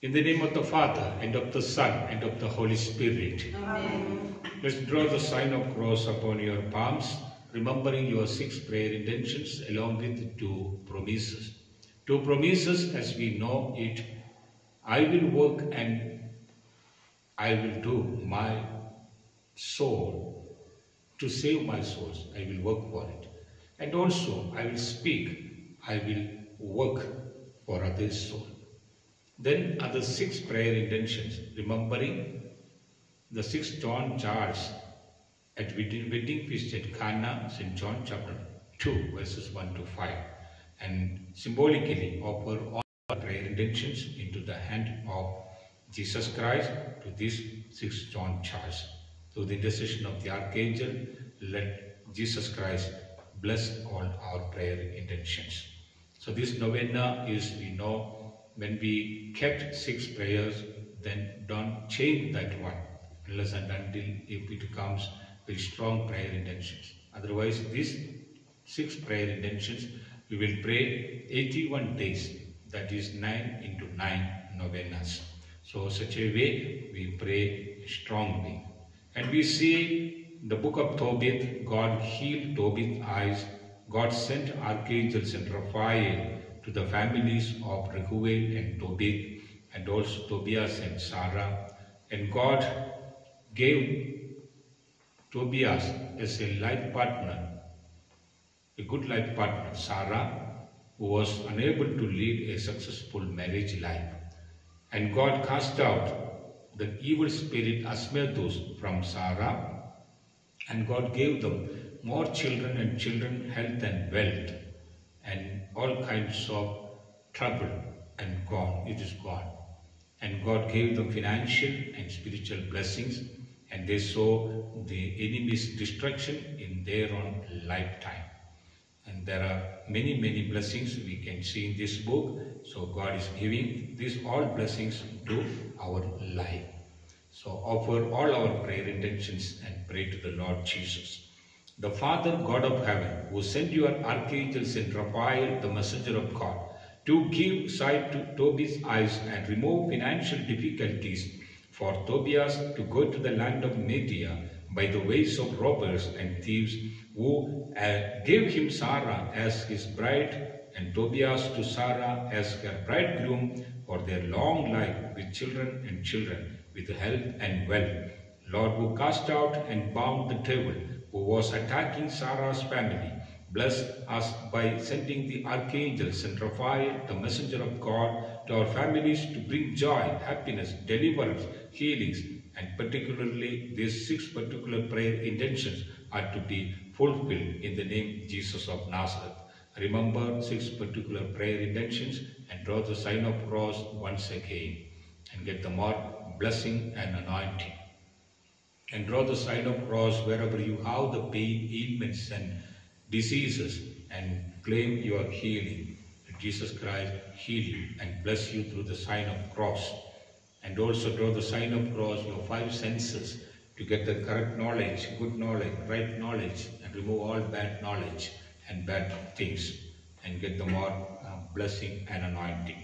In the name of the Father, and of the Son, and of the Holy Spirit. Amen. Let's draw the sign of cross upon your palms, remembering your 6 prayer intentions along with 2 promises. 2 promises, as we know it, I will work and I will do my soul to save my souls. I will work for it. And also, I will speak. I will work for others' soul. Then other 6 prayer intentions, remembering the 6 John jars at wedding feast at Cana, St. John chapter 2, verses 1 to 5, and symbolically offer all prayer intentions into the hand of Jesus Christ to these 6 John jars. Through the intercession of the Archangel, let Jesus Christ bless all our prayer intentions. So this novena is, we know, when we kept 6 prayers, then don't change that one unless and until if it becomes very strong prayer intentions. Otherwise, these 6 prayer intentions we will pray 81 days, that is 9 into 9 novenas. So such a way we pray strongly. And we see in the book of Tobit, God healed Tobit's eyes. God sent archangels and Raphael to the families of Rehuel and Tobit, and also Tobias and Sarah. And God gave Tobias as a life partner, a good life partner, Sarah, who was unable to lead a successful marriage life. And God cast out the evil spirit Asmodeus from Sarah, and God gave them more children and children, health and wealth, and all kinds of trouble, and gone, it is gone. And God gave them financial and spiritual blessings, and they saw the enemy's destruction in their own lifetime. And there are many, many blessings we can see in this book. So God is giving these all blessings to our life. So offer all our prayer intentions and pray to the Lord Jesus. The Father, God of heaven, who sent your archangels and Raphael, the messenger of God, to give sight to Tobias' eyes and remove financial difficulties for Tobias to go to the land of Media by the ways of robbers and thieves, who gave him Sarah as his bride and Tobias to Sarah as her bridegroom for their long life with children and children, with health and wealth. Lord, who cast out and bound the devil who was attacking Sarah's family, bless us by sending the archangels and Raphael, the messenger of God, to our families to bring joy, happiness, deliverance, healings, and particularly these 6 particular prayer intentions are to be fulfilled in the name Jesus of Nazareth. Remember 6 particular prayer intentions and draw the sign of cross once again and get the more blessing and anointing. And draw the sign of cross wherever you have the pain, ailments and diseases, and claim your healing. Jesus Christ heal you and bless you through the sign of cross. And also draw the sign of cross, your 5 senses, to get the correct knowledge, good knowledge, right knowledge, and remove all bad knowledge and bad things, and get the more blessing and anointing.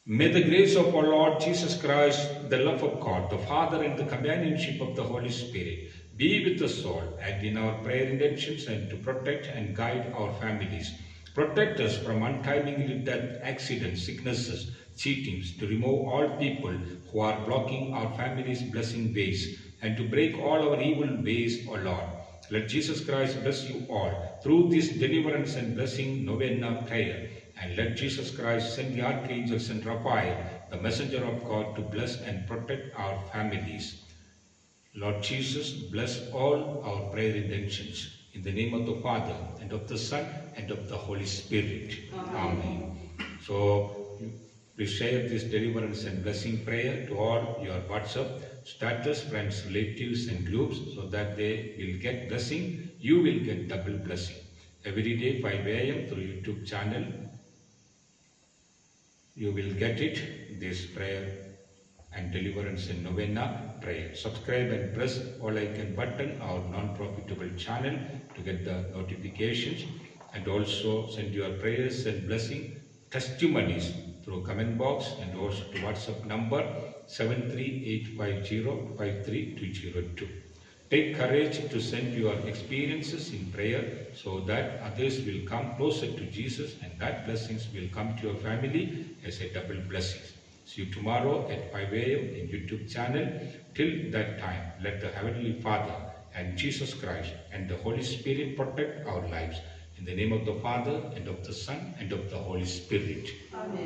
May the grace of our Lord Jesus Christ, the love of God, the Father, and the companionship of the Holy Spirit be with us all and in our prayer intentions, and to protect and guide our families. Protect us from untimely death, accidents, sicknesses, cheatings, to remove all people who are blocking our families' blessing ways, and to break all our evil ways, O Lord. Let Jesus Christ bless you all through this deliverance and blessing novena prayer. And let Jesus Christ send the archangels and Raphael, the messenger of God, to bless and protect our families. Lord Jesus, bless all our prayer intentions. In the name of the Father, and of the Son, and of the Holy Spirit. Amen. So, please share this deliverance and blessing prayer to all your WhatsApp status, friends, relatives and groups, so that they will get blessing. You will get double blessing. Every day 5 a.m. through YouTube channel, you will get it, this prayer and deliverance and novena prayer. Subscribe and press all icon button, our non-profitable channel, to get the notifications, and also send your prayers and blessing testimonies through comment box and also to WhatsApp number 738505322. Take courage to send your experiences in prayer so that others will come closer to Jesus and that blessings will come to your family as a double blessing. See you tomorrow at 5 a.m. in YouTube channel. Till that time, let the Heavenly Father and Jesus Christ and the Holy Spirit protect our lives. In the name of the Father and of the Son and of the Holy Spirit. Amen.